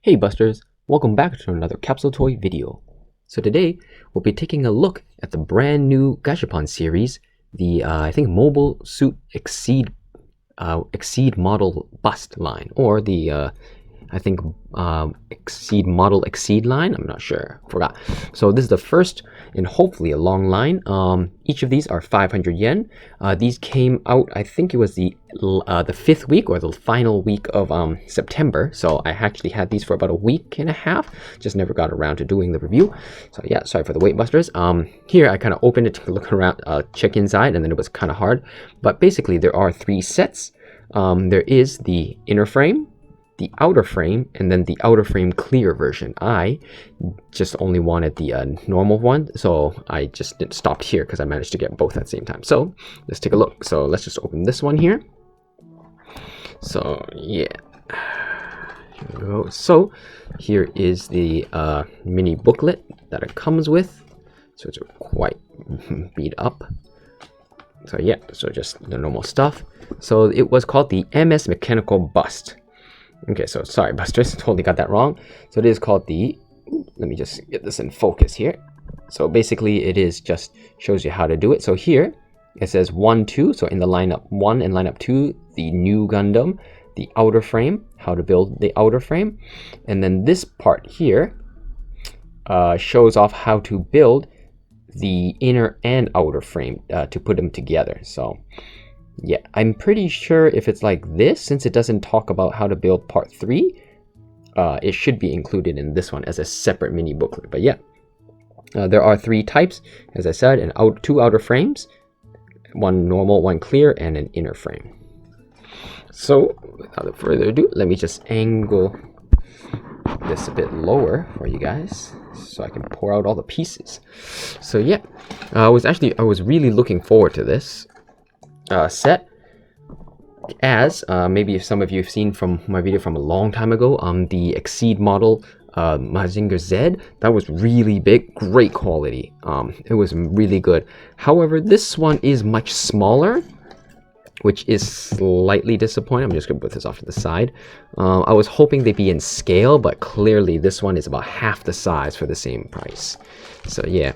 Hey Busters, welcome back to another capsule toy video. So today we'll be taking a look at the brand new Gashapon series, the I think Mobile Suit Exceed Model Bust line, or the I think Exceed Model Exceed line. I'm not sure, forgot. So this is the first in hopefully a long line. Each of these are 500 yen. These came out, I think it was the 5th week or the final week of September. So I actually had these for about a week and a half. Just never got around to doing the review. So yeah, sorry for the wait, Busters. Here I kind of opened it to look around, check inside, and then it was kind of hard. But basically there are 3 sets. There is the inner frame, the outer frame, and then the outer frame clear version. I just only wanted the normal one, so I just stopped here because I managed to get both at the same time. So let's take a look. So let's just open this one here. So yeah, here we go. So here is the mini booklet that it comes with. So it's quite beat up. So yeah, so just the normal stuff. So it was called the MS Mechanical Bust. Okay, so sorry, Busters, totally got that wrong. So it is called the, let me just get this in focus here. So basically it is just shows you how to do it. So here it says 1, 2. So in the lineup 1 and lineup 2, the ν Gundam, the outer frame, how to build the outer frame. And then this part here shows off how to build the inner and outer frame to put them together. So yeah, I'm pretty sure if it's like this, since it doesn't talk about how to build part 3, it should be included in this one as a separate mini booklet. But yeah, there are 3 types, as I said, and 2 outer frames, 1 normal, 1 clear, and an inner frame. So without further ado, let me just angle this a bit lower for you guys so I can pour out all the pieces. So yeah, I was really looking forward to this set, as maybe if some of you have seen from my video from a long time ago, the Exceed model Mazinger Z, that was really big, great quality. It was really good. However, this one is much smaller, which is slightly disappointing. I'm just gonna put this off to the side. I was hoping they'd be in scale, but clearly this one is about half the size for the same price. So yeah.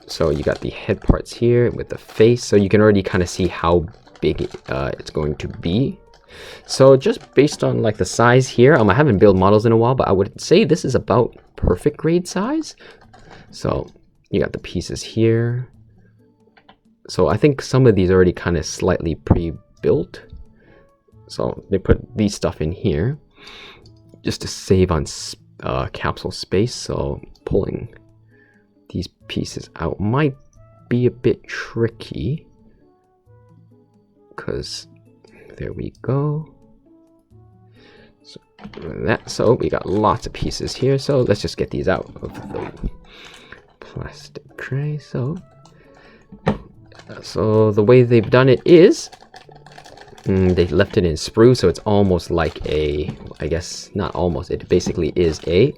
So you got the head parts here with the face, so you can already kind of see how big it's going to be. So just based on like the size here, I haven't built models in a while, but I would say this is about perfect grade size. So you got the pieces here. So I think some of these are already kind of slightly pre-built. So they put these stuff in here just to save on capsule space. So pulling these pieces out might be a bit tricky, because there we go. So we got lots of pieces here, so let's just get these out of the plastic tray. So the way they've done it is they left it in sprue, so it's almost like a, I guess not almost, it basically is a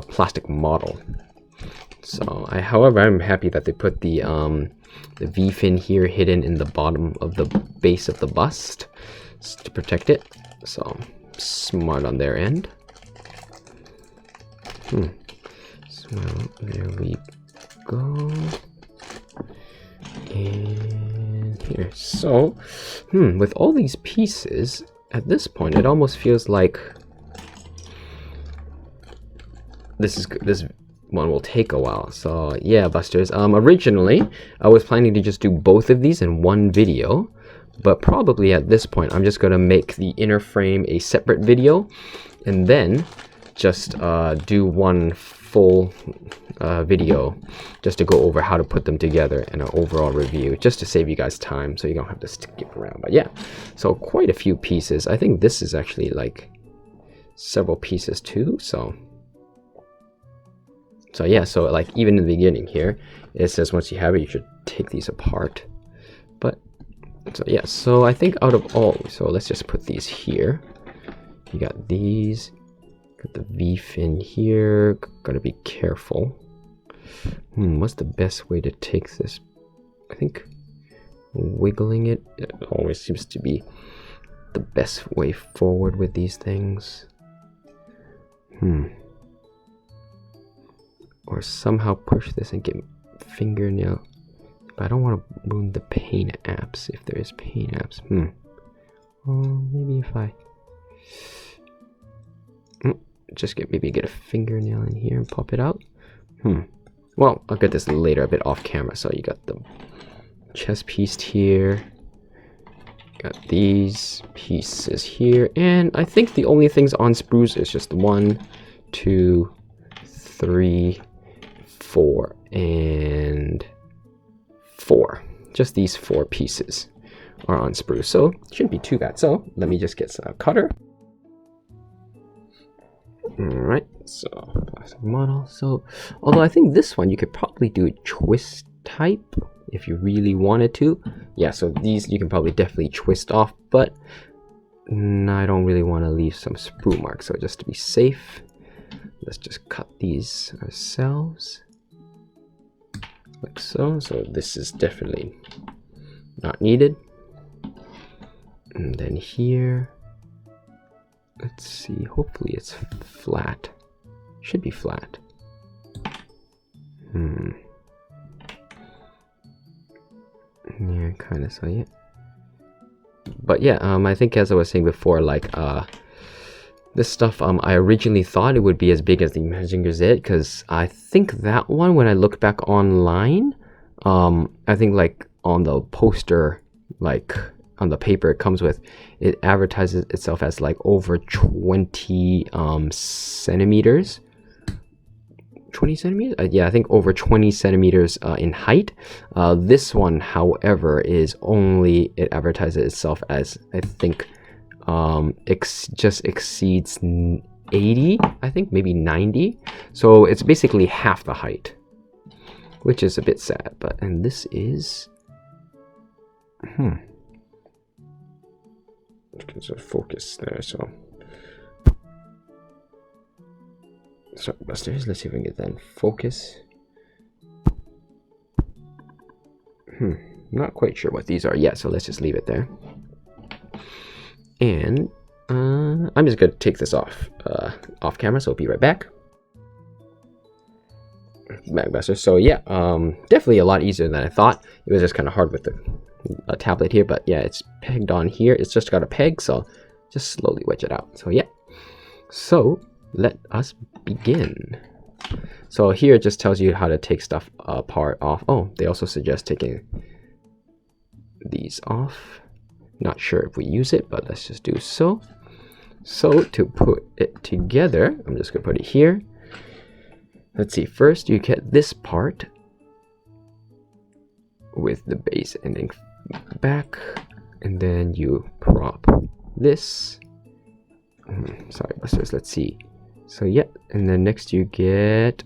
plastic model. So however, I'm happy that they put the V fin here hidden in the bottom of the base of the bust to protect it. So smart on their end. So there we go. And here. So with all these pieces, at this point, it almost feels like this one will take a while. So yeah, Busters, originally I was planning to just do both of these in one video, but probably at this point I'm just gonna make the inner frame a separate video and then just do one full video just to go over how to put them together in an overall review, just to save you guys time so you don't have to skip around. But yeah, so quite a few pieces. I think this is actually like several pieces too. So yeah, so like even in the beginning here, it says once you have it, you should take these apart. But so yeah, so I think out of all, so let's just put these here. You got these, got the V fin here. Gotta be careful. What's the best way to take this? I think wiggling it always seems to be the best way forward with these things. Or somehow push this and get fingernail. But I don't want to ruin the paint apps if there is paint apps. Maybe if I just maybe get a fingernail in here and pop it out. Well, I'll get this later a bit off camera. So you got the chest piece here. Got these pieces here. And I think the only things on sprues is just 1, 2, 3, 4, and 4. Just these 4 pieces are on sprue. So shouldn't be too bad. So let me just get a cutter. Alright, so plastic model. So although I think this one you could probably do twist type if you really wanted to. Yeah, so these you can probably definitely twist off, but I don't really want to leave some sprue marks. So just to be safe, let's just cut these ourselves like so. So this is definitely not needed. And then here, let's see, hopefully it's flat. Should be flat. Yeah, kind of, so yeah. But yeah, I think as I was saying before, like, this stuff, I originally thought it would be as big as the Mazinger Z, because I think that one, when I look back online, I think like on the poster, like on the paper it comes with, it advertises itself as like over 20 centimeters. 20 centimeters? Yeah, I think over 20 centimeters in height. This one, however, is only, it advertises itself as, I think, just exceeds 80, I think, maybe 90. So it's basically half the height, which is a bit sad. But, and this is, so focus there, so. Sorry, Busters, let's see if we can get that in focus. Not quite sure what these are yet, so let's just leave it there. And I'm just gonna take this off camera, so I'll be right back. Buster. So yeah, definitely a lot easier than I thought. It was just kind of hard with the tablet here, but yeah, it's pegged on here. It's just got a peg, so just slowly wedge it out. So yeah, so let us begin. So here it just tells you how to take stuff apart off. Oh, they also suggest taking these off. Not sure if we use it, but let's just do so. So to put it together, I'm just gonna put it here. Let's see, first you get this part with the base ending back, and then you prop this. Sorry, Busters, let's see. So yeah, and then next you get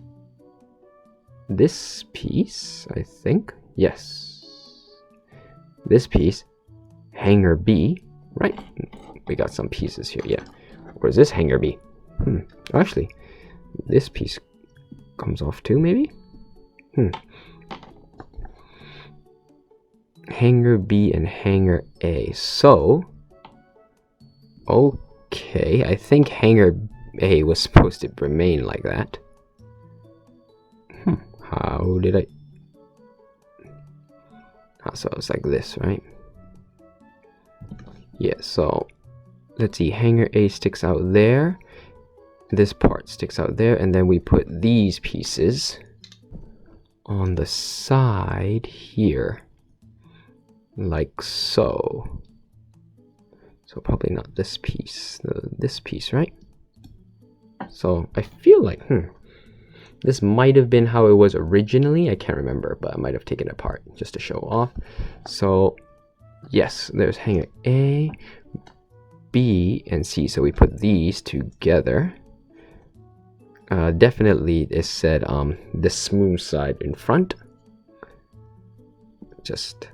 this piece, I think. Yes. This piece, hanger B, right? We got some pieces here, yeah. Where's this hanger B? Actually, this piece comes off too, maybe? Hanger B and hanger A. So, okay, I think hanger A was supposed to remain like that. How did I? So it's like this, right? Yeah, so let's see, hanger A sticks out there. This part sticks out there, and then we put these pieces on the side here, like so. So probably not this piece, this piece, right? So I feel like, this might have been how it was originally. I can't remember, but I might have taken it apart just to show off. So yes, there's hanger A, B, and C. So we put these together. Definitely it said the smooth side in front. Just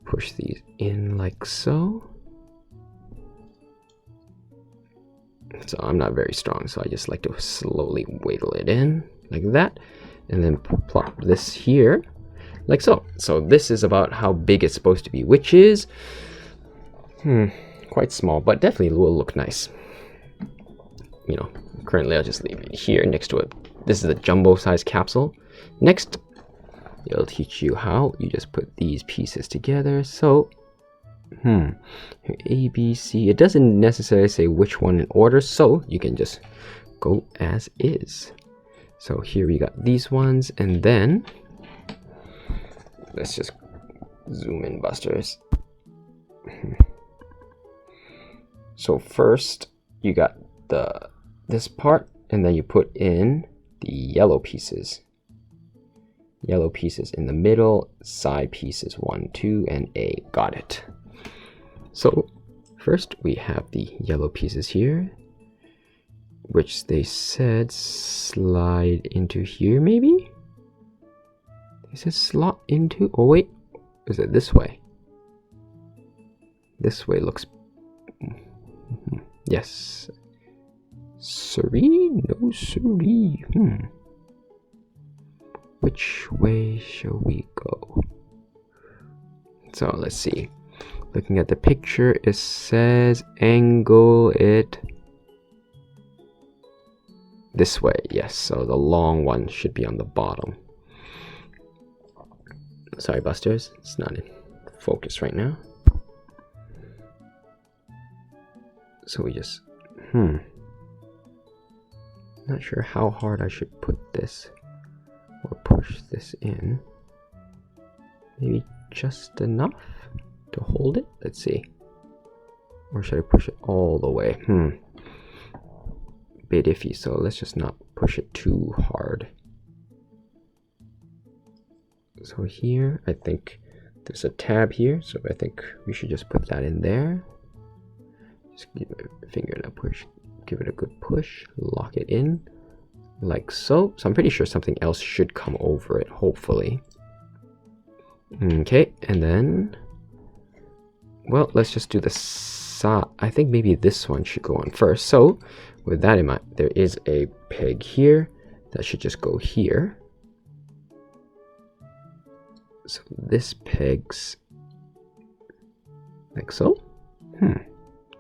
push these in like so. So I'm not very strong, so I just like to slowly wiggle it in like that, and then plop this here like so. So this is about how big it's supposed to be, which is quite small, but definitely will look nice. You know, currently I'll just leave it here next to it. This is the jumbo size capsule. Next, it'll teach you how you just put these pieces together. So, here, A, B, C. It doesn't necessarily say which one in order, so you can just go as is. So here we got these ones, and then let's just zoom in, Busters. So first you got this part, and then you put in the yellow pieces. Yellow pieces in the middle, side pieces 1, 2, and A. Got it. So first we have the yellow pieces here, which they said slide into here, maybe? They said slot into, oh wait, is it this way? This way looks, yes. Siree? No siree. Which way shall we go? So let's see. Looking at the picture, it says angle it this way. Yes, so the long one should be on the bottom. Sorry, Busters, it's not in focus right now. So we just, not sure how hard I should put this or push this in. Maybe just enough to hold it? Let's see. Or should I push it all the way? Bit iffy, so let's just not push it too hard. So here, I think there's a tab here, so I think we should just put that in there. Just give my finger a push, give it a good push, lock it in, like so. So I'm pretty sure something else should come over it, hopefully. Okay, and then, well, let's just do the side. I think maybe this one should go on first. So with that in mind, there is a peg here that should just go here. So this pegs like so.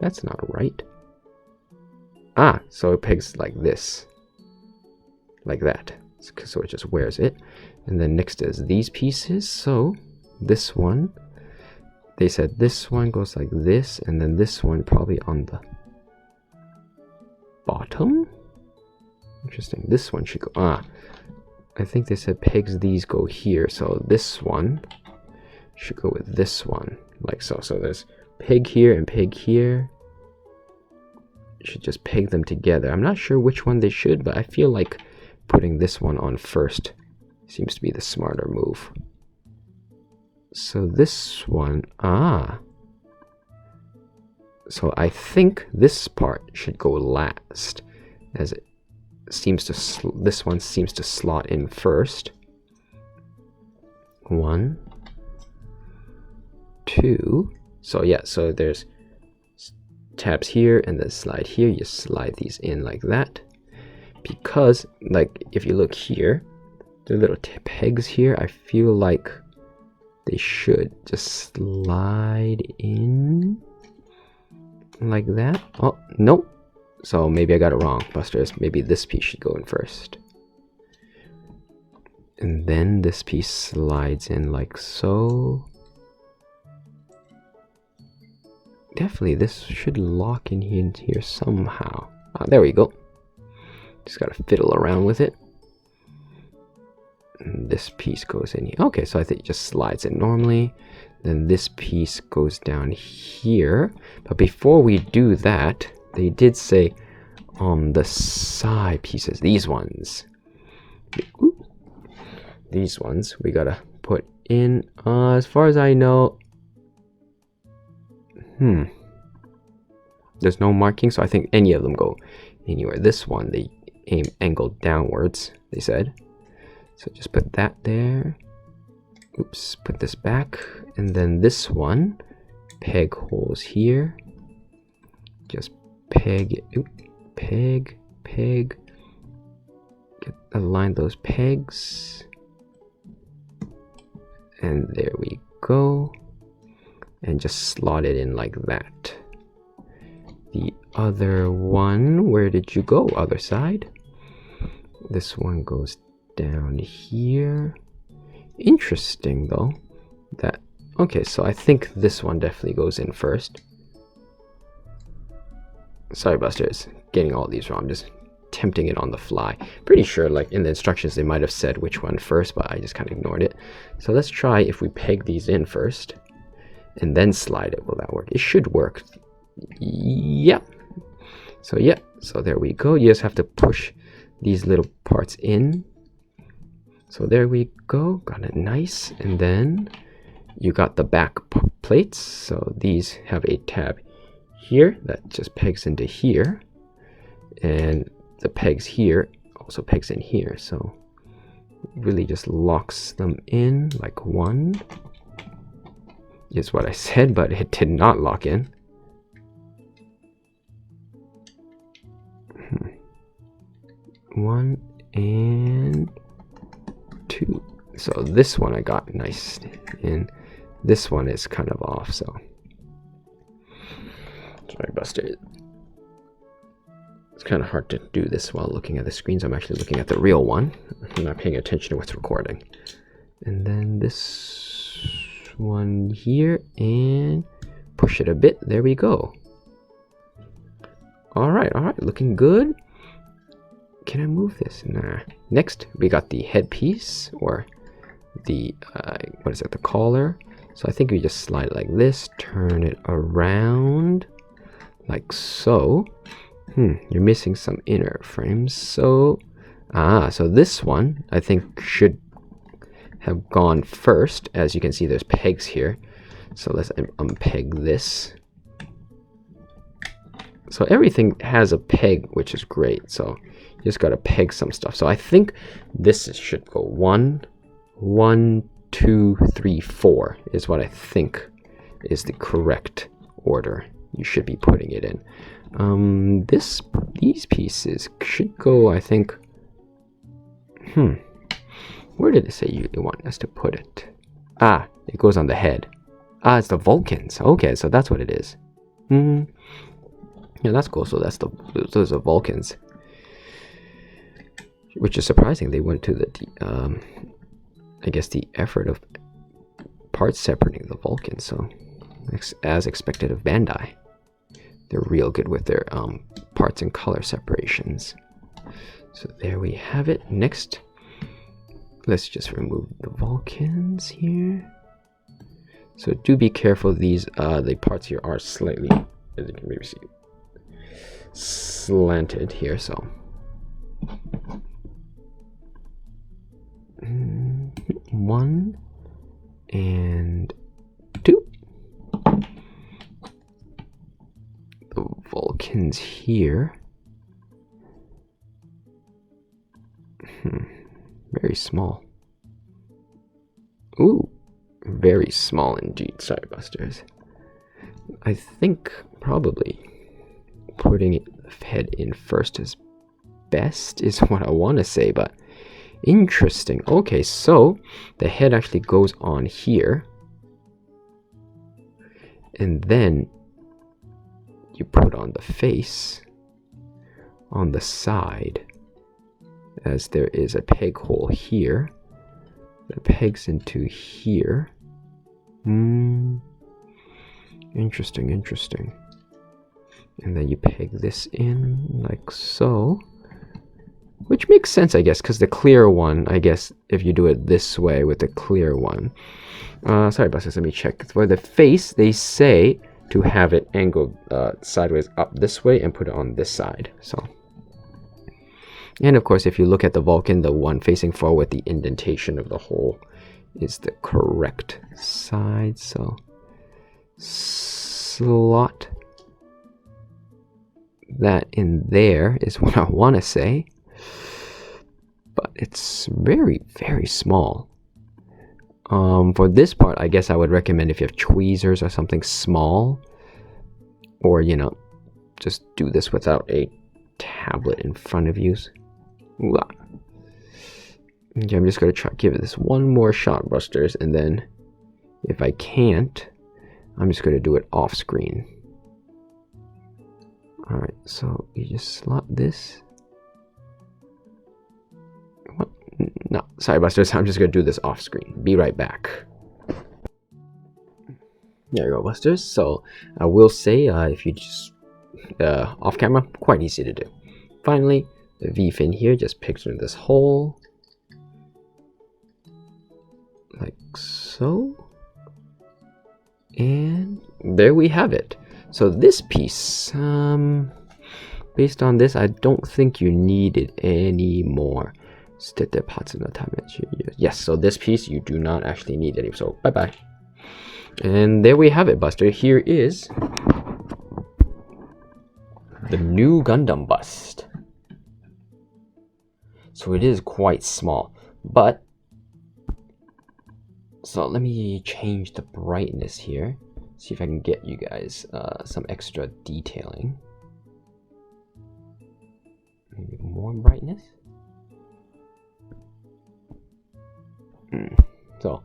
That's not right. Ah, so it pegs like this, like that. So it just wears it. And then next is these pieces. So this one, they said this one goes like this, and then this one probably on the bottom. Interesting. This one should go, I think they said pegs these go here. So this one should go with this one, like so. So there's peg here and peg here. Should just peg them together. I'm not sure which one they should, but I feel like putting this one on first seems to be the smarter move. So this one, so I think this part should go last, as it seems to, this one seems to slot in first. 1, 2. So yeah, so there's tabs here and then slide here. You slide these in like that, because like if you look here, the little pegs here, I feel like they should just slide in like that. Oh, nope. So maybe I got it wrong, Busters. Maybe this piece should go in first. And then this piece slides in like so. Definitely this should lock in here somehow. There we go. Just gotta fiddle around with it. And this piece goes in here. Okay, so I think it just slides in normally. Then this piece goes down here. But before we do that, they did say on the side pieces, these ones. These ones we gotta put in. As far as I know, there's no marking, so I think any of them go anywhere. This one, they aim angled downwards, they said. So just put that there. Oops, put this back. And then this one, peg holes here. Just peg it. Peg, peg. Align those pegs. And there we go. And just slot it in like that. The other one, where did you go? Other side. This one goes down here. Interesting though. That okay, so I think this one definitely goes in first. Sorry, Busters, getting all these wrong. Just attempting it on the fly. Pretty sure, like in the instructions, they might have said which one first, but I just kind of ignored it. So let's try if we peg these in first and then slide it. Will that work? It should work. Yep. So yeah. So there we go. You just have to push these little parts in. So there we go. Got it nice. And then you got the back plates. So these have a tab here that just pegs into here, and the pegs here also pegs in here, so really just locks them in like one is what I said, but it did not lock in. One and two. So this one I got nice in. This one is kind of off, so sorry, Buster. It's kind of hard to do this while looking at the screens. I'm actually looking at the real one. I'm not paying attention to what's recording. And then this one here, and push it a bit. There we go. All right, looking good. Can I move this? Nah. Next, we got the headpiece, or the, what is it, the collar. So I think we just slide it like this, turn it around, like so. You're missing some inner frames. So, so this one I think should have gone first. As you can see, there's pegs here. So let's unpeg this. So everything has a peg, which is great. So you just gotta peg some stuff. So I think this should go 1, 2, 3, 4 is what I think is the correct order you should be putting it in. These pieces should go, I think, where did it say you want us to put it? It goes on the head. It's the Vulcans. Okay, so that's what it is. Yeah, that's cool. So those are Vulcans, which is surprising. They went to the I guess the effort of part separating the Vulcans. So as expected of Bandai. They're real good with their parts and color separations. So there we have it. Next, let's just remove the Vulcans here. So do be careful. These the parts here are slightly, as you can maybe see, slanted here. So 1 and 2. The Vulcans here. Very small. Ooh, very small indeed. Sorry, Busters. I think probably putting the head in first is best, is what I want to say, but interesting. Okay, so the head actually goes on here, and then you put on the face on the side, as there is a peg hole here that pegs into here. Interesting. And then you peg this in like so, which makes sense, I guess, because the clear one, I guess, if you do it this way with the clear one. Sorry, Busters, let me check. For the face, they say to have it angled sideways up this way and put it on this side. So, and of course, if you look at the Vulcan, the one facing forward, the indentation of the hole is the correct side. So slot that in there is what I want to say, but it's very, very small. For this part, I guess I would recommend if you have tweezers or something small, or, you know, just do this without a tablet in front of you. Okay, I'm just going to try give it this one more shot, Busters, and then if I can't, I'm just going to do it off screen. Alright, so you just slot this. What? No, sorry Busters, I'm just gonna do this off screen. Be right back. There you go, Busters. So I will say, if you just off camera, quite easy to do. Finally, the V fin here, just picture this hole, like so, and there we have it. So this piece, based on this, I don't think you need it anymore. Yes, so this piece you do not actually need anymore. So bye bye. And there we have it, Buster. Here is the ν Gundam bust. So it is quite small, but so let me change the brightness here. See if I can get you guys some extra detailing. Maybe more brightness. So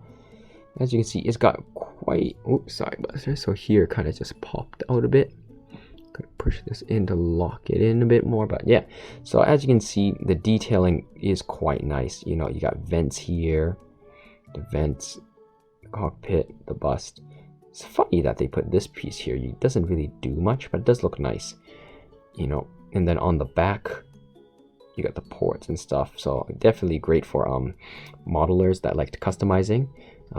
as you can see, it's got quite, oops, sorry Buster. So here kind of just popped out a bit. Gotta push this in to lock it in a bit more, but yeah. So as you can see, the detailing is quite nice. You know, you got vents here, the vents, the cockpit, the bust. It's funny that they put this piece here. It doesn't really do much, but it does look nice, you know. And then on the back, you got the ports and stuff. So definitely great for modelers that like customizing.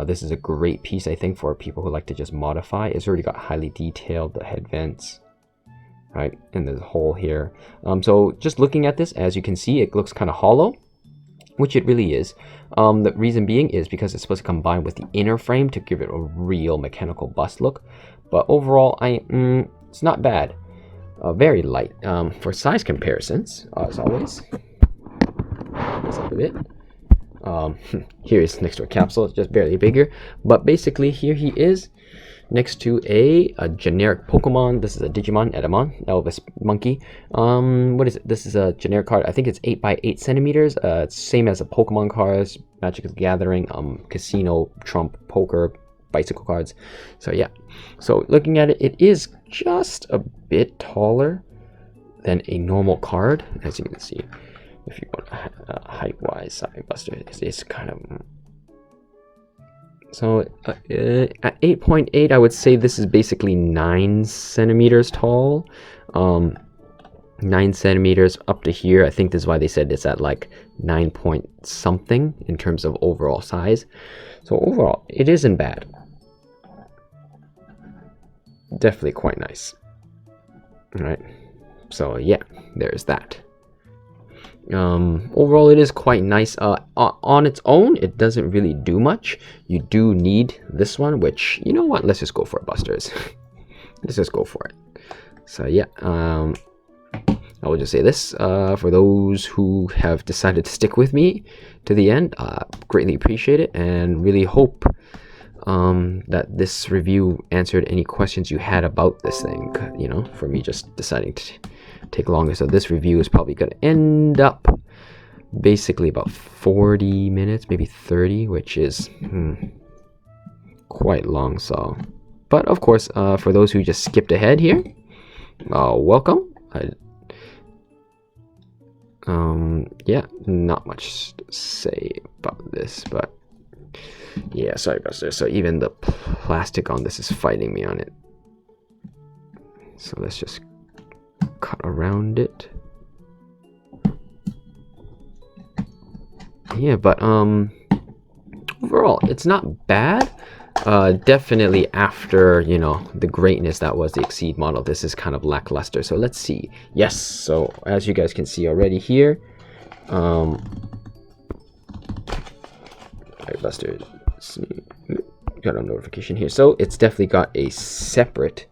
This is a great piece, I think, for people who like to just modify. It's already got highly detailed, the head vents, right? And there's a hole here. So just looking at this, as you can see, it looks kind of hollow, which it really is. The reason being is because it's supposed to combine with the inner frame to give it a real mechanical bust look. But overall, it's not bad. Very light. For size comparisons, as always, this up a bit. Here is next to a capsule, it's just barely bigger. But basically, here he is next to a generic Pokemon. This is a Digimon, Edamon, Elvis Monkey. What is it? This is a generic card. I think it's 8 by 8 centimeters. It's same as the Pokemon cards, Magic the Gathering, Casino, Trump, Poker, bicycle cards. So yeah. So looking at it, it is just a bit taller than a normal card, as you can see. If you want height-wise, sorry, Buster, it's kind of. So at 8.8, I would say this is basically 9 centimeters tall. 9 centimeters up to here. I think this is why they said it's at like 9 point something in terms of overall size. So overall, it isn't bad. Definitely quite nice. All right. So yeah, there's that. Overall, it is quite nice. On its own, it doesn't really do much. You do need this one, which, you know what, let's just go for it, Busters. Let's just go for it. So yeah, I will just say this, for those who have decided to stick with me to the end, greatly appreciate it, and really hope that this review answered any questions you had about this thing, you know, for me just deciding to take longer. So this review is probably going to end up basically about 40 minutes, maybe 30, which is quite long. So, but of course, for those who just skipped ahead here, welcome. Yeah, not much to say about this, but yeah, sorry Buster. So even the plastic on this is fighting me on it. So let's just cut around it. Yeah, but overall, it's not bad. Definitely after, you know, the greatness that was the Exceed model, this is kind of lackluster. So let's see. Yes, so as you guys can see already here, Buster, got a notification here. So it's definitely got a separate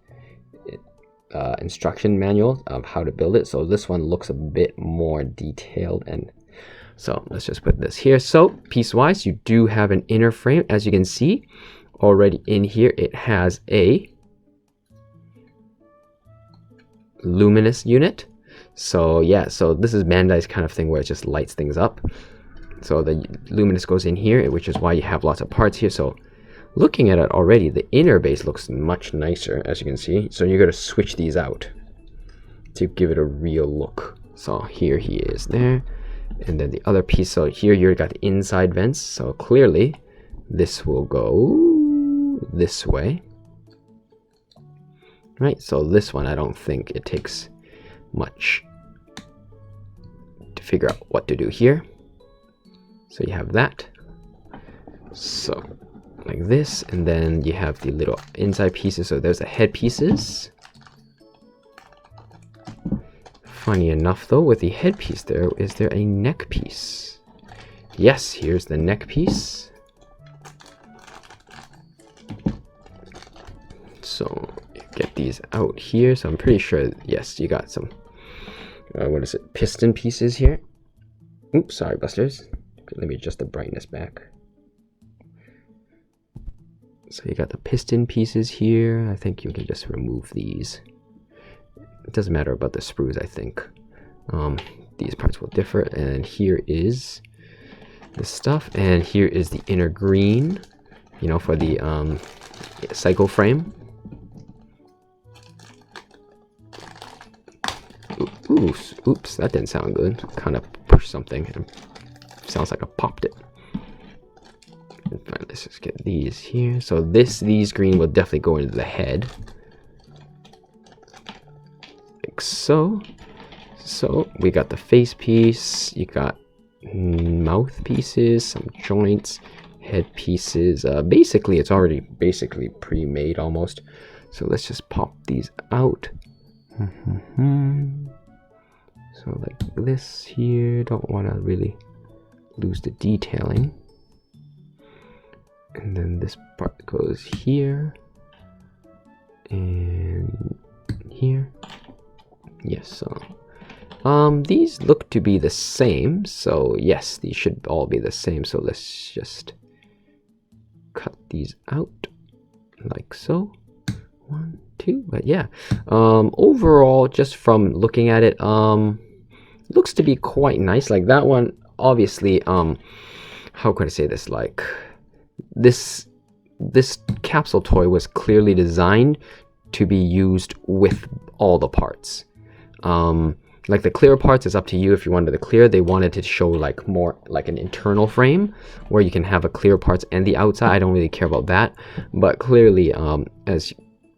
instruction manual of how to build it. So this one looks a bit more detailed, and so let's just put this here. So piece-wise, you do have an inner frame. As you can see already in here, it has a Luminus unit. So yeah, so this is Bandai's kind of thing where it just lights things up. So the Luminus goes in here, which is why you have lots of parts here. So looking at it already, the inner base looks much nicer, as you can see. So you're going to switch these out to give it a real look. So here he is there. And then the other piece, so here you got the inside vents. So clearly this will go this way. Right, so this one, I don't think it takes much to figure out what to do here. So you have that. So like this, and then you have the little inside pieces. So there's the head pieces. Funny enough though, with the head piece there, is there a neck piece? Yes, here's the neck piece. So get these out here. So I'm pretty sure, yes, you got some, what is it, piston pieces here. Oops, sorry, Busters. Let me adjust the brightness back. So you got the piston pieces here. I think you can just remove these. It doesn't matter about the sprues, I think. These parts will differ. And here is the stuff. And here is the inner green, you know, for the cycle frame. Oops, that didn't sound good. Kind of pushed something. Sounds like I popped it. Fine, let's just get these here. So these green will definitely go into the head. Like so. So we got the face piece, you got mouth pieces, some joints, head pieces. Basically, it's already pre-made almost. So let's just pop these out. So like this here, don't want to really lose the detailing. And then this part goes here and here. Yes, so these look to be the same, so yes, these should all be the same. So let's just cut these out like so. 1, 2, but yeah, overall, just from looking at it, looks to be quite nice. Like that one, obviously, how could I say this? Like this capsule toy was clearly designed to be used with all the parts. Like the clear parts is up to you if you wanted to clear. They wanted to show like more like an internal frame where you can have a clear parts and the outside. I don't really care about that, but clearly, as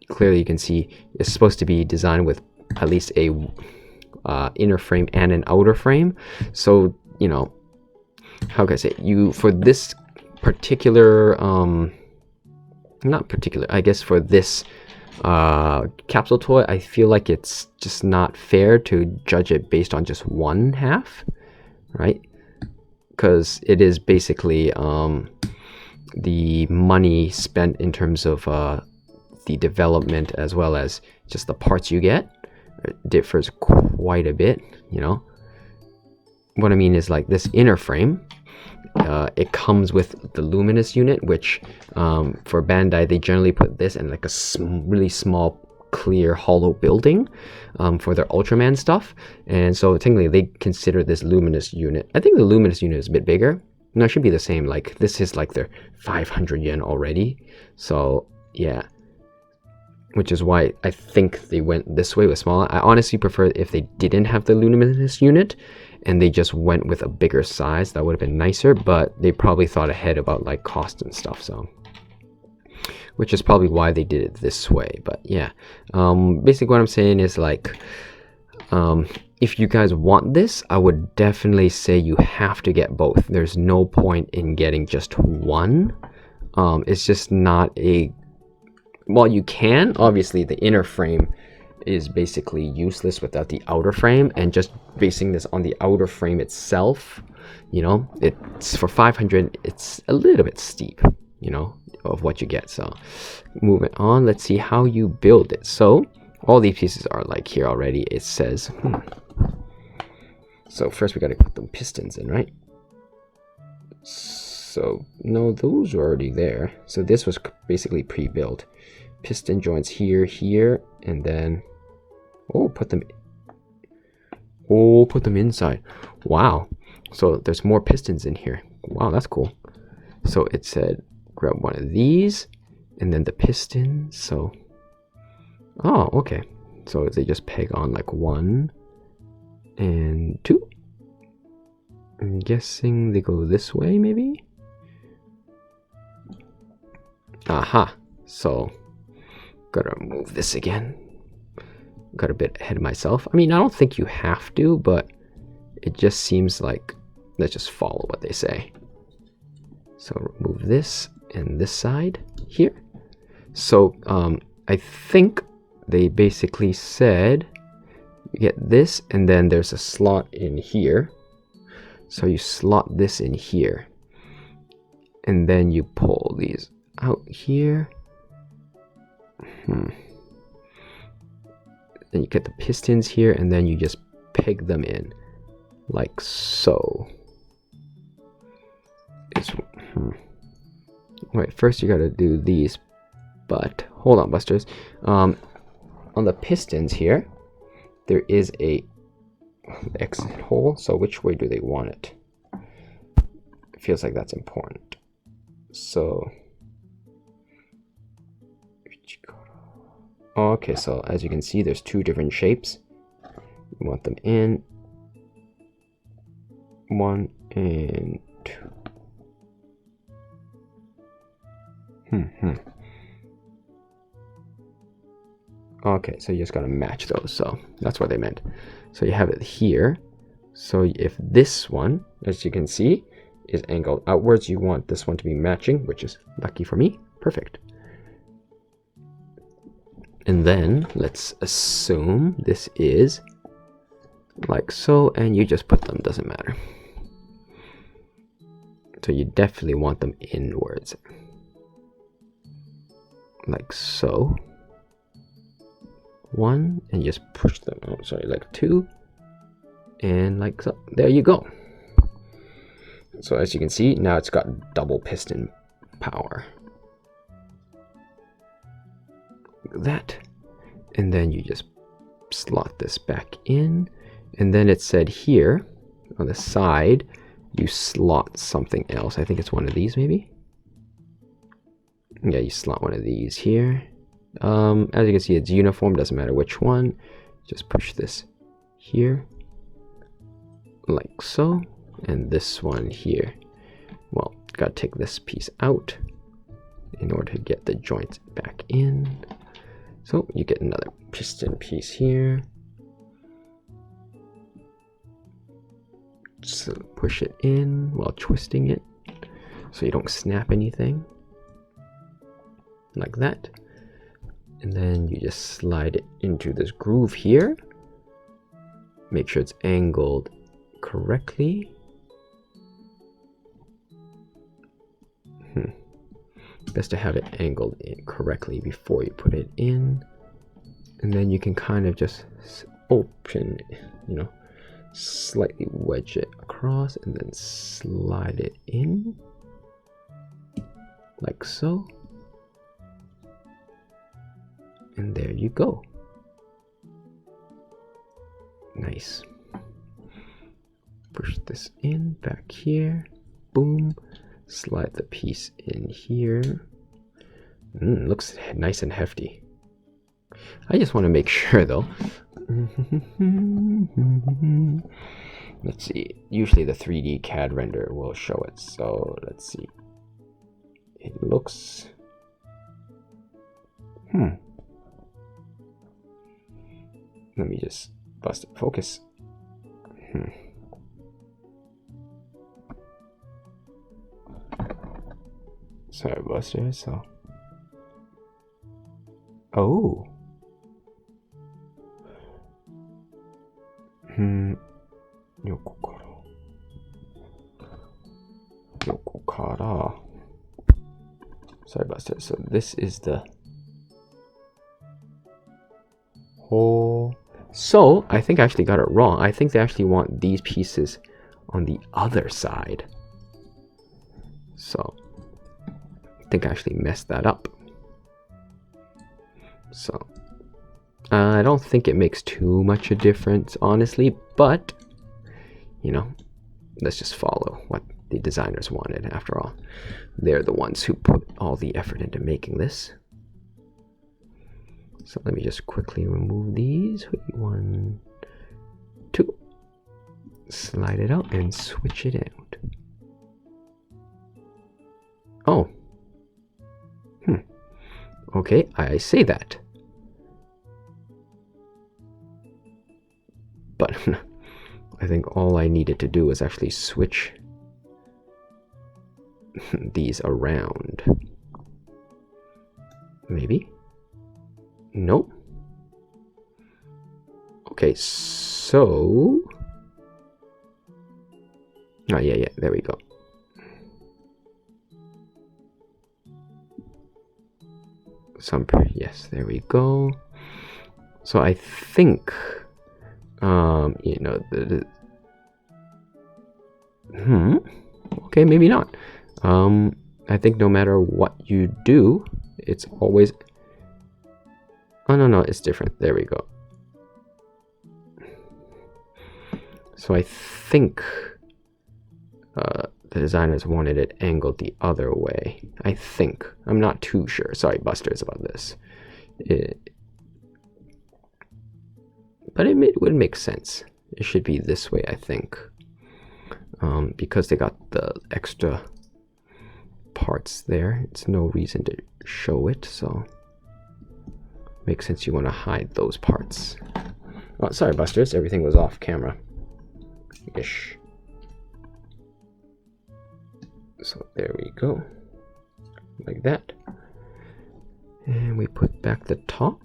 clearly you can see, it's supposed to be designed with at least a inner frame and an outer frame. So, you know, how can I say, for this particular, not particular, I guess for this capsule toy, I feel like it's just not fair to judge it based on just one half, right? Because it is basically the money spent in terms of the development as well as just the parts you get differs quite a bit, you know. What I mean is like this inner frame, it comes with the Luminus unit, which for Bandai, they generally put this in like a really small, clear, hollow building for their Ultraman stuff. And so technically they consider this Luminus unit. I think the Luminus unit is a bit bigger. No, it should be the same. Like this is like their 500 yen already. So yeah, which is why I think they went this way with smaller. I honestly prefer if they didn't have the Luminus unit and they just went with a bigger size. That would have been nicer, but they probably thought ahead about like cost and stuff. So, which is probably why they did it this way. But yeah, basically what I'm saying is like, if you guys want this, I would definitely say you have to get both. There's no point in getting just one. It's just not a, well, you can, obviously the inner frame is basically useless without the outer frame, and just basing this on the outer frame itself, you know, it's for 500, it's a little bit steep, you know, of what you get. So moving on, let's see how you build it. So all these pieces are like here already, it says, So first we got to put the pistons in, right? So no, those were already there. So this was basically pre-built. Piston joints here, here, and then put them inside. Wow, so there's more pistons in here. Wow, that's cool. So it said grab one of these and then the piston. So okay, So they just peg on like 1 and 2. I'm guessing they go this way, maybe? Aha! So, gotta move this again. Got a bit ahead of myself. I mean, I don't think you have to, but it just seems like, let's just follow what they say. So remove this and this side here. So I think they basically said you get this and then there's a slot in here. So you slot this in here. And then you pull these out here. Then you get the pistons here and then you just peg them in like so. Wait, first you gotta do these, but hold on, Busters. On the pistons here, there is a exit hole. So which way do they want it? It feels like that's important. So, okay, so as you can see, there's 2 different shapes. You want them in 1 and 2. Okay, so you just gotta match those, so that's what they meant. So you have it here. So if this one, as you can see, is angled outwards, you want this one to be matching, which is lucky for me. Perfect. And then let's assume this is like so, and you just put them, doesn't matter. So you definitely want them inwards. Like so. 1, and you just push them out. Sorry, like 2, and like so. There you go. So as you can see, now it's got double piston power. Like that. And then you just slot this back in. And then it said here, on the side, you slot something else. I think it's one of these, maybe? Yeah, you slot one of these here. As you can see, it's uniform, doesn't matter which one. Just push this here, like so, and this one here. Well, gotta take this piece out in order to get the joints back in. So you get another piston piece here. Just push it in while twisting it so you don't snap anything. Like that. And then you just slide it into this groove here. Make sure it's angled correctly. Best to have it angled in correctly before you put it in. And then you can kind of just open, you know, slightly wedge it across and then slide it in. Like so. And there you go. Nice. Push this in, back here. Boom. Slide the piece in here. Looks nice and hefty. I just want to make sure though. Let's see. Usually the 3D CAD render will show it. So let's see. It looks... Let me just bust it. Focus. Sorry, Buster. So. Oh. Yokokara. Sorry, Buster. So this is the whole. So I think I actually got it wrong. I think they actually want these pieces on the other side. So I think I actually messed that up. So I don't think it makes too much a difference, honestly, but you know, let's just follow what the designers wanted. After all, they're the ones who put all the effort into making this. So let me just quickly remove these. 1, 2. Slide it out and switch it out. Oh. Okay, I say that. But I think all I needed to do was actually switch these around. Maybe? Nope. Okay, so... Oh, yeah, there we go. Yes, there we go. So I think, you know, okay, maybe not. I think no matter what you do, it's always... Oh, no, it's different. There we go. So I think the designers wanted it angled the other way. I think. I'm not too sure. Sorry, Busters, about this. But it would make sense. It should be this way, I think. Because they got the extra parts there. It's no reason to show it, so... Makes sense you want to hide those parts. Oh, sorry, Busters. Everything was off camera. Ish. So there we go. Like that. And we put back the top.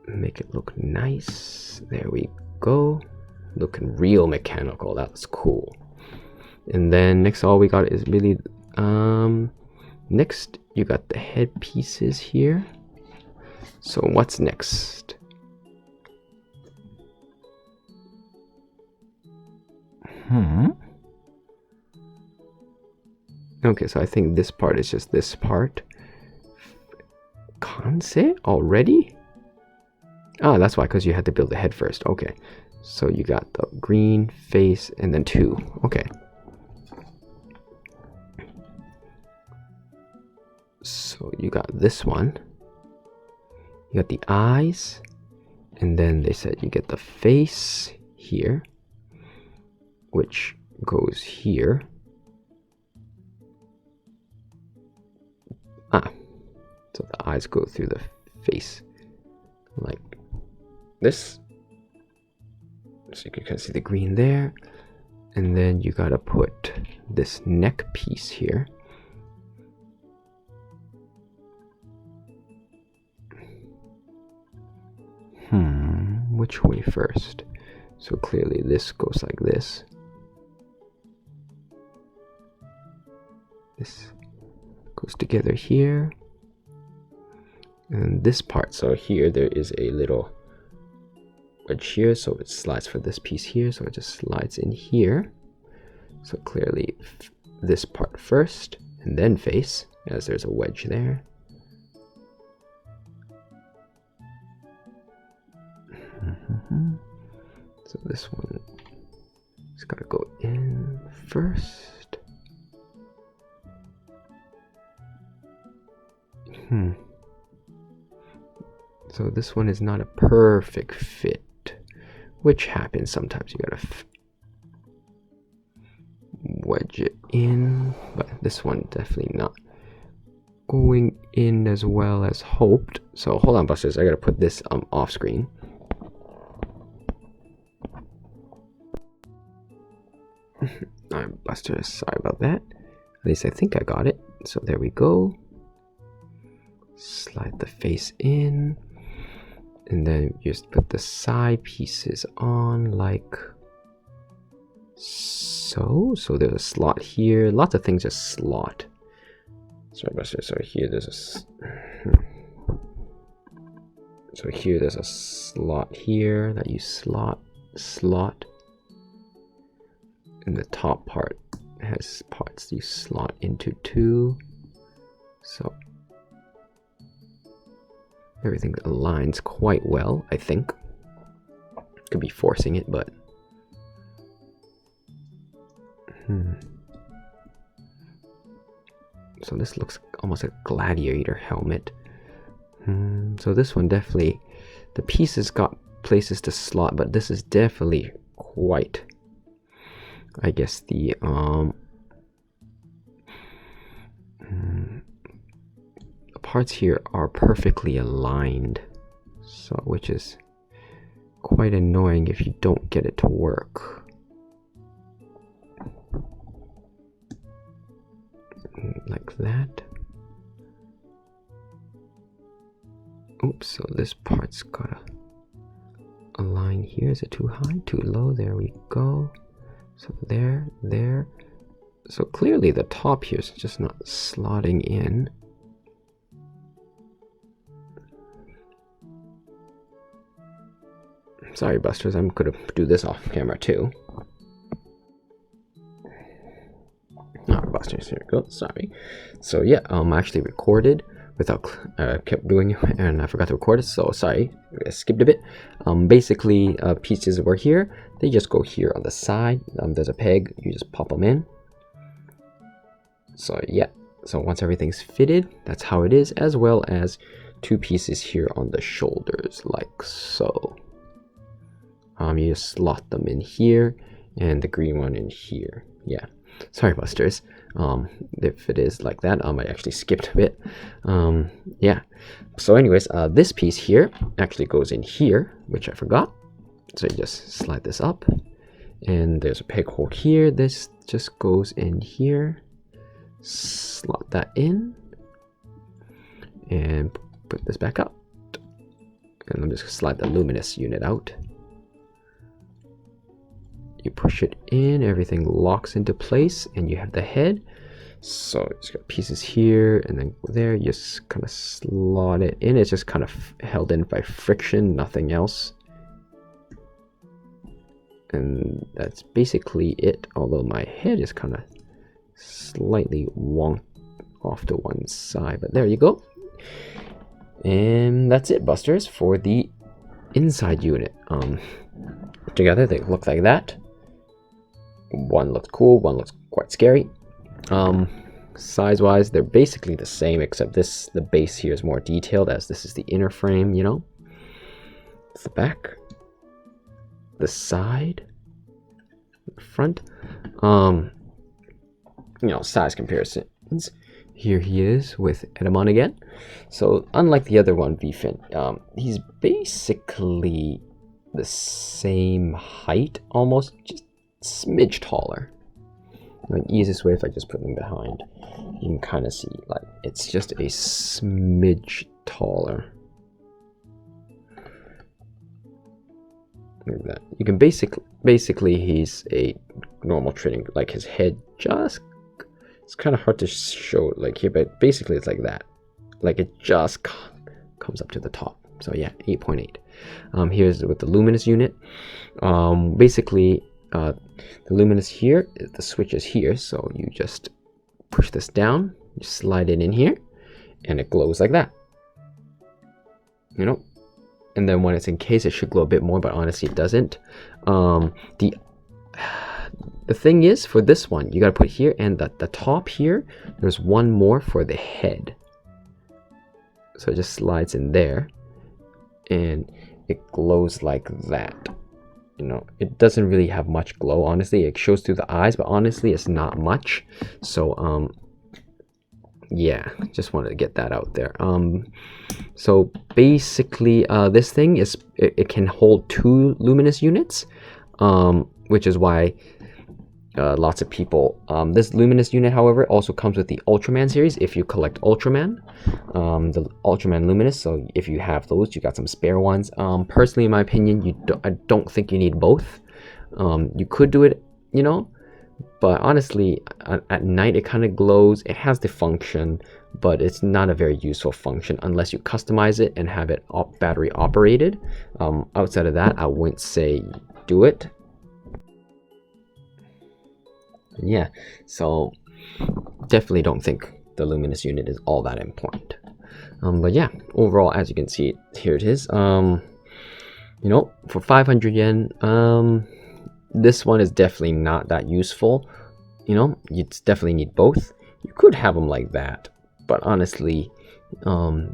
Make it look nice. There we go. Looking real mechanical. That's cool. And then next all we got is really... Next, you got the head pieces here. So what's next? Okay, so I think this part is just this part. Kanse already? Ah, that's why, because you had to build the head first. Okay, so you got the green face and then 2. Okay. So you got this one. You got the eyes. And then they said you get the face here, which goes here. Ah, so the eyes go through the face like this. So you can kind of see the green there. And then you gotta put this neck piece here. Which way first? So clearly this goes like this. This goes together here. And this part, so here there is a little wedge here, so it slides for this piece here, so it just slides in here. So clearly this part first, and then face, as there's a wedge there. So this one has got to go in first. So this one is not a perfect fit, which happens sometimes. You gotta wedge it in, but this one definitely not going in as well as hoped. So hold on, Busters, I gotta put this off screen. Alright, Busters, sorry about that. At least I think I got it. So there we go. Slide the face in. And then just put the side pieces on like so. So there's a slot here. Lots of things just slot. Sorry, Buster. So here there's a so here there's a slot here that you slot. And the top part has parts you slot into too. So everything aligns quite well, I think. Could be forcing it, but so this looks almost like a gladiator helmet. So this one definitely, the pieces got places to slot, but this is definitely quite, I guess the parts here are perfectly aligned, so which is quite annoying if you don't get it to work. Like that. Oops, so this part's gotta align here. Is it too high? Too low? There we go. So there. So clearly the top here is just not slotting in. Sorry, Busters, I'm gonna do this off camera too. Alright, Busters, here we go. Sorry. So yeah, I actually recorded without kept doing it, and I forgot to record it, so sorry, I skipped a bit. Basically, pieces were here. They just go here on the side. There's a peg. You just pop them in. So yeah. So once everything's fitted, that's how it is, as well as two pieces here on the shoulders, like so. You just slot them in here, and the green one in here. Yeah. Sorry, Busters. If it is like that, I actually skipped a bit. Yeah. So anyways, this piece here actually goes in here, which I forgot. So you just slide this up, and there's a peg hole here. This just goes in here. Slot that in, and put this back up. And I'm just gonna slide the Luminus unit out. You push it in, everything locks into place, and you have the head. So it's got pieces here and then there. You just kind of slot it in. It's just kind of held in by friction, nothing else. And that's basically it. Although my head is kind of slightly wonked off to one side, but there you go. And that's it, Busters, for the inside unit. Together they look like that. One looks cool, one looks quite scary. Size wise, they're basically the same, except the base here is more detailed, as this is the inner frame, you know. It's the back, the side, the front. You know, size comparisons. Here he is with Edamon again. So unlike the other one, V-Fin, he's basically the same height, almost, just smidge taller. The easiest way, if I just put them behind, you can kind of see, like, it's just a smidge taller. Like that. You can basically he's a normal training, like his head just, it's kind of hard to show like here, but basically it's like that, like it just comes up to the top. So yeah, 8.8. Here's with the Luminus unit. Basically the Luminus here, the switch is here, so you just push this down, you slide it in here, and it glows like that, you know. And then when it's encased, it should glow a bit more, but honestly it doesn't. The thing is, for this one, you gotta put here, and the top here, there's one more for the head. So it just slides in there, and it glows like that. You know, it doesn't really have much glow, honestly. It shows through the eyes, but honestly, it's not much. So, yeah, just wanted to get that out there. So basically, this thing is, it can hold 2 Luminus units, which is why lots of people, this Luminus unit, however, also comes with the Ultraman series if you collect Ultraman, the Ultraman Luminus. So if you have those, you got some spare ones. Personally, in my opinion, I don't think you need both. You could do it, you know, but honestly, at night it kind of glows. It has the function, but it's not a very useful function unless you customize it and have it battery operated. Outside of that, I wouldn't say do it. Yeah, so definitely don't think the Luminus unit is all that important. But yeah, overall, as you can see, here it is. You know, for 500 yen, this one is definitely not that useful. You know, you definitely need both. You could have them like that, but honestly,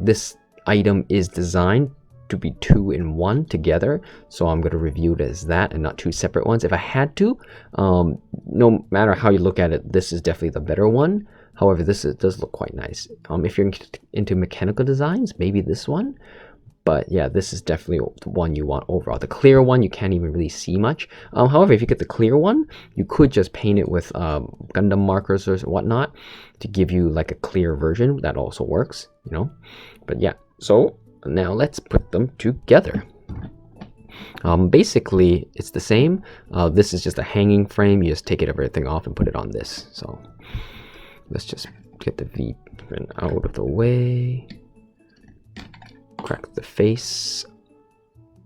this, item is designed to be 2 in 1 together, so I'm going to review it as that and not 2 separate ones. If I had to, no matter how you look at it, this is definitely the better one. However, does look quite nice. If you're into mechanical designs, maybe this one. But yeah, this is definitely the one you want overall. The clear one, you can't even really see much. However, if you get the clear one, you could just paint it with Gundam markers or whatnot to give you like a clear version. That also works, you know. But yeah, so now let's put them together. Basically, it's the same. This is just a hanging frame. You just take everything off and put it on this. So let's just get the V out of the way. Crack the face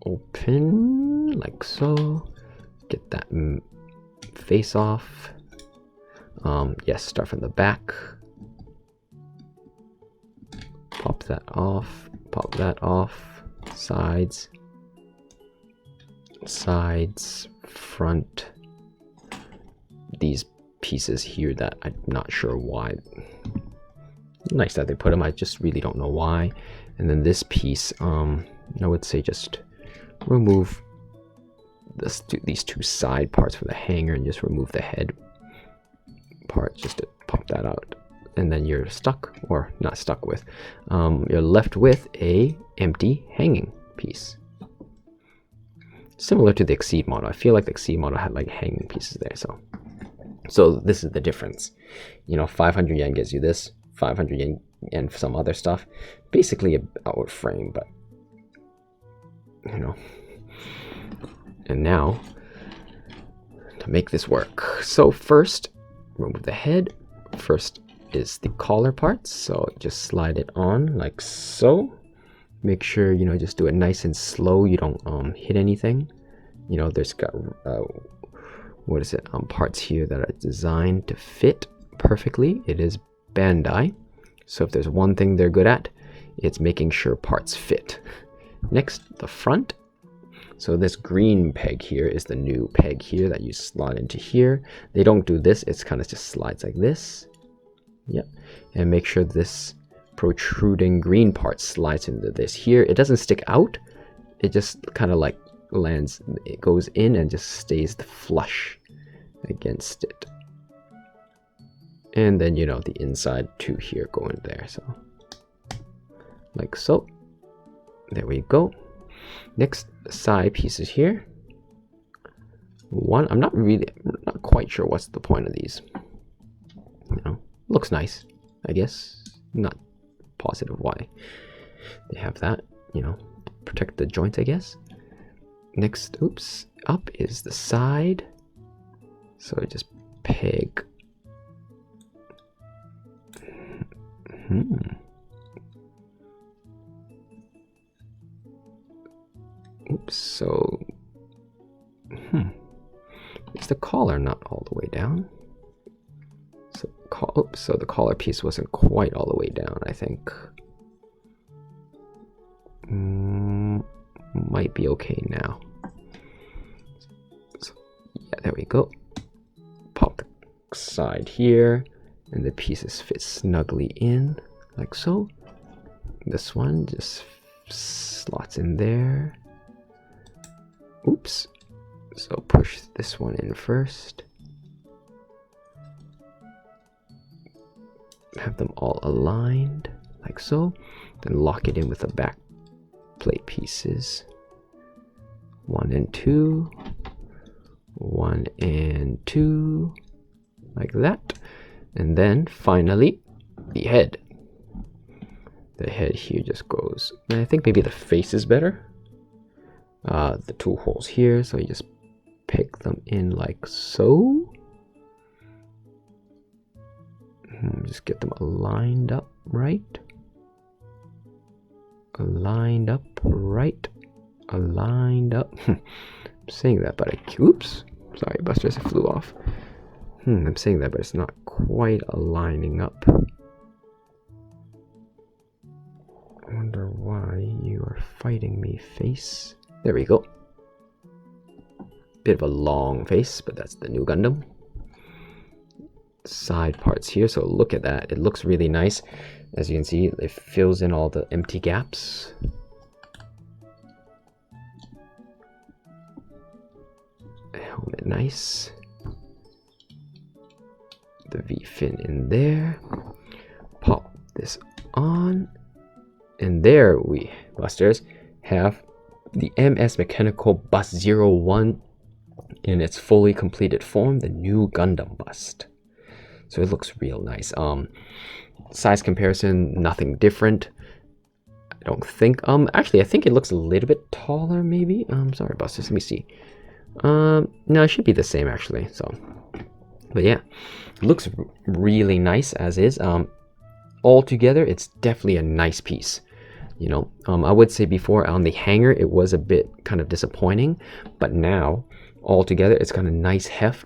open like so. Get that face off. Yes, start from the back. Pop that off. Pop that off. Sides. Sides. Front. These pieces here that I'm not sure why. Nice that they put them. I just really don't know why. And then this piece, I would say just remove these 2 side parts from the hanger and just remove the head part just to pop that out. And then you're stuck, or not stuck with, you're left with a empty hanging piece. Similar to the Exceed model. I feel like the Exceed model had like hanging pieces there. So this is the difference. You know, 500 yen gives you this, 500 yen and some other stuff. Basically a outward frame, but you know. And now to make this work. So first, remove the head. First is the collar parts. So just slide it on like so. Make sure, you know, just do it nice and slow. You don't hit anything. You know, there's got what is it? Parts here that are designed to fit perfectly. It is Bandai. So if there's one thing they're good at, it's making sure parts fit. Next, the front. So this green peg here is the new peg here that you slot into here. They don't do this. It's kind of just slides like this. Yep. And make sure this protruding green part slides into this here. It doesn't stick out. It just kind of like lands. It goes in and just stays flush against it. And then, you know, the inside 2 here go in there. So like so. There we go. Next, side pieces here. One, I'm not quite sure what's the point of these. You know, looks nice, I guess. Not positive why they have that, you know, protect the joints, I guess. Next, oops, up is the side. So just peg. Oops, so is the collar not all the way down? So, oops, so the collar piece wasn't quite all the way down, I think. Might be okay now. So, yeah, there we go. Pop the side here, and the pieces fit snugly in, like so. This one just slots in there. Oops. So push this one in first. Have them all aligned, like so. Then lock it in with the back plate pieces. 1 and 2. 1 and 2. Like that. And then finally, the head. The head here just goes. And I think maybe the face is better. The 2 holes here, so you just pick them in like so. Just get them aligned up right. Aligned up right. Aligned up. I'm saying that, but oops. Sorry, Buster, it flew off. I'm saying that, but it's not quite aligning up. I wonder why you are fighting me, face. There we go. Bit of a long face, but that's the new Gundam. side parts here. So look at that. It looks really nice. As you can see, it fills in all the empty gaps. Helmet nice. The V-fin in there. Pop this on. And there we, Busters, have the MS Mechanical Bust 01 in its fully completed form, the ν Gundam bust. So it looks real nice. Size comparison, nothing different. I don't think. Actually, I think it looks a little bit taller, maybe. Sorry, Busters. Let me see. No, it should be the same actually. So, but yeah, it looks really nice as is. Altogether, it's definitely a nice piece. You know, I would say before on the hanger, it was a bit kind of disappointing, but now altogether, it's got a nice heft.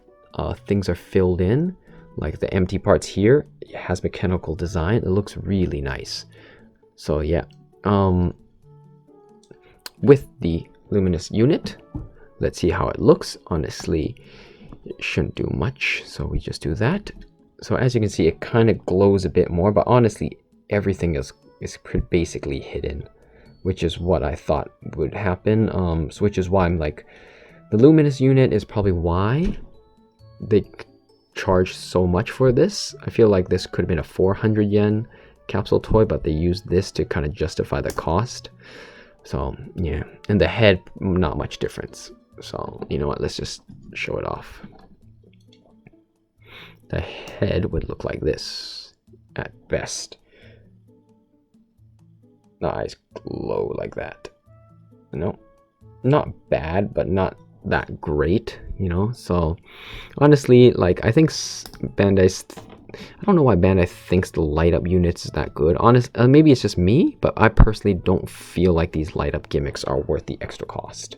Things are filled in, like the empty parts here. It has mechanical design. It looks really nice. So yeah, with the Luminus unit, let's see how it looks. Honestly, it shouldn't do much, so we just do that. So as you can see, it kind of glows a bit more, but honestly, everything is basically hidden, which is what I thought would happen. So which is why I'm like, the Luminus unit is probably why they charge so much for this. I feel like this could have been a 400 yen capsule toy, but they used this to kind of justify the cost. So yeah, and the head, not much difference. So you know what, let's just show it off. The head would look like this at best. The eyes glow like that. No, not bad, but not that great, you know. So honestly, like, I think Bandai's, I don't know why Bandai thinks the light up units is that good. Maybe it's just me, but I personally don't feel like these light up gimmicks are worth the extra cost,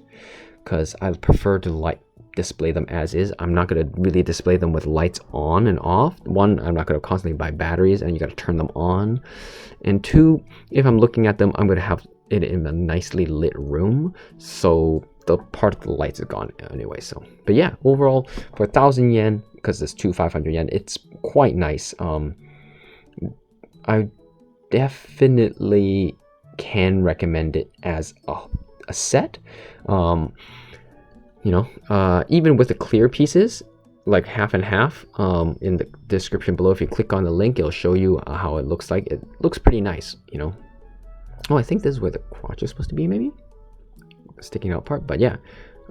because I prefer to display them as is. I'm not going to really display them with lights on and off. One, I'm not going to constantly buy batteries and you got to turn them on. And two, if I'm looking at them, I'm going to have it in a nicely lit room, so the part of the lights is gone anyway. So, but yeah, overall for 1,000 yen, because there's 500 yen, it's quite nice. I definitely can recommend it as a set. You know, even with the clear pieces, like half and half, in the description below, if you click on the link, it'll show you how it looks like. It looks pretty nice, you know. Oh, I think this is where the crotch is supposed to be, maybe? Sticking out part, but yeah.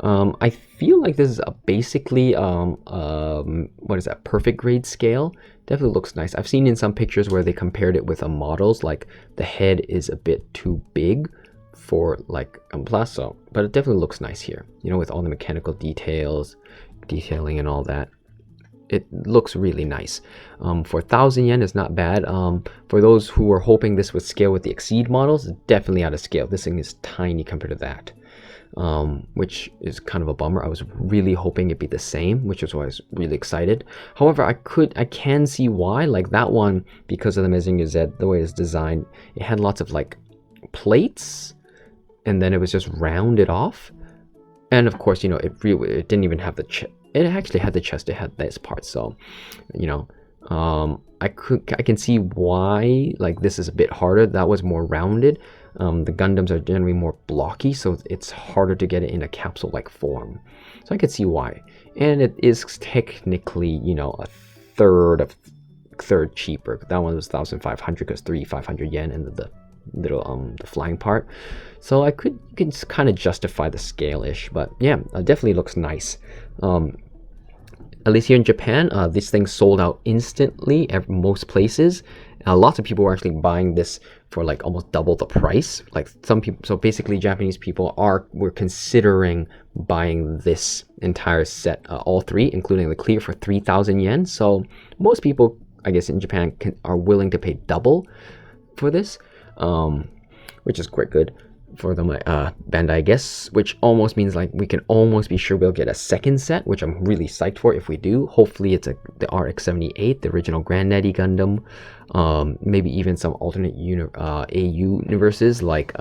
I feel like this is basically, what is that, perfect grade scale. Definitely looks nice. I've seen in some pictures where they compared it with models, like the head is a bit too big for like Plazo, but it definitely looks nice here, you know, with all the mechanical detailing and all that. It looks really nice. For 1,000 yen is not bad. For those who are hoping this would scale with the Exceed models, it's definitely out of scale. This thing is tiny compared to that, which is kind of a bummer. I was really hoping it'd be the same, which is why I was really excited. However, I can see why. Like that one, because of the Mazinger Z, the way it's designed, it had lots of like plates, and then it was just rounded off. And of course, you know, it didn't even have the chest. It actually had the chest. It had this part. So, you know, I can see why like this is a bit harder. That was more rounded. The Gundams are generally more blocky, so it's harder to get it in a capsule-like form. So I could see why. And it is technically, you know, a third cheaper. That one was 1,500 because 3,500 yen, and the little the flying part. So you can kind of justify the scale-ish, but yeah, it definitely looks nice. At least here in Japan, this thing sold out instantly at most places. Lots of people were actually buying this for like almost double the price. Like some people, so basically Japanese people were considering buying this entire set, all three, including the clear, for 3,000 yen. So most people, I guess, in Japan are willing to pay double for this, which is quite good for them, Bandai, I guess, which almost means like we can almost be sure we'll get a second set, which I'm really psyched for if we do. Hopefully it's the RX-78, the original Granddaddy Gundam, maybe even some alternate AU universes like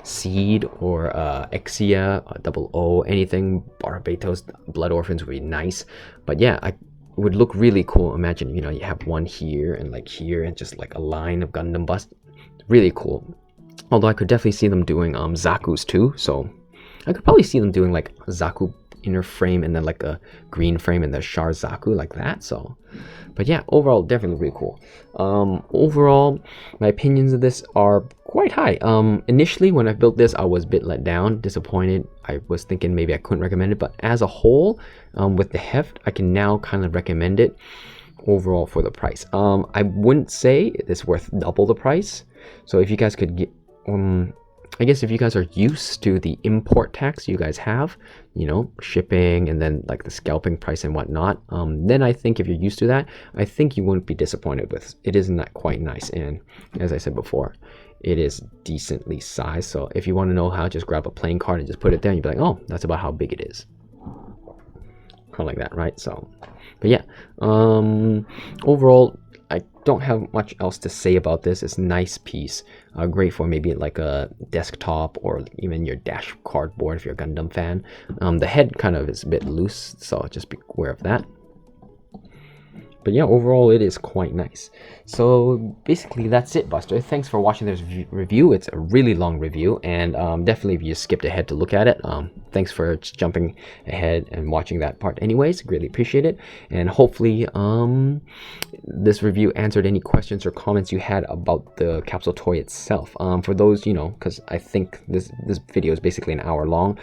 Seed or Exia, 00, anything. Barbatos, Blood Orphans would be nice. But yeah, would look really cool. Imagine, you know, you have one here and like here and just like a line of Gundam bust. Really cool. Although I could definitely see them doing Zaku's too. So I could probably see them doing like Zaku inner frame and then like a green frame and the Char Zaku like that. So, but yeah, overall definitely really cool. Overall, my opinions of this are quite high. Initially when I built this, I was a bit let down, disappointed. I was thinking maybe I couldn't recommend it, but as a whole, with the heft, I can now kind of recommend it overall for the price. I wouldn't say it's worth double the price. So if you guys could get, I guess if you guys are used to the import tax you guys have, you know, shipping and then like the scalping price and whatnot, then I think if you're used to that, I think you wouldn't be disappointed with it. It is not quite nice, and as I said before, it is decently sized. So if you want to know how, just grab a playing card and just put it there and you'll be like, oh, that's about how big it is. Kind of like that, right? So, but yeah, overall, I don't have much else to say about this. It's a nice piece, great for maybe like a desktop or even your dash cardboard if you're a Gundam fan. The head kind of is a bit loose, so just be aware of that. But yeah, overall it is quite nice. So basically that's it, Buster. Thanks for watching this review. It's a really long review, and definitely if you skipped ahead to look at it, thanks for jumping ahead and watching that part anyways. Really appreciate it. And hopefully this review answered any questions or comments you had about the capsule toy itself. For those, you know, because I think this video is basically an hour long,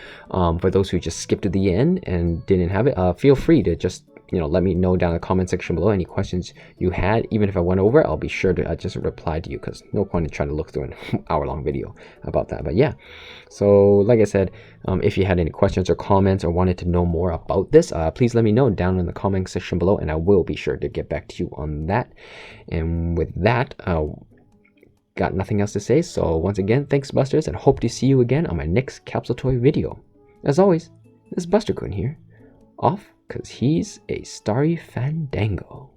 for those who just skipped to the end and didn't have it, feel free to just, you know, let me know down in the comment section below any questions you had. Even if I went over, I'll be sure to just reply to you, because no point in trying to look through an hour-long video about that. But yeah, so like I said, if you had any questions or comments or wanted to know more about this, please let me know down in the comment section below, and I will be sure to get back to you on that. And with that, got nothing else to say. So once again, thanks, Busters, and hope to see you again on my next capsule toy video. As always, this is Buster-kun here, off because he's a starry fandango.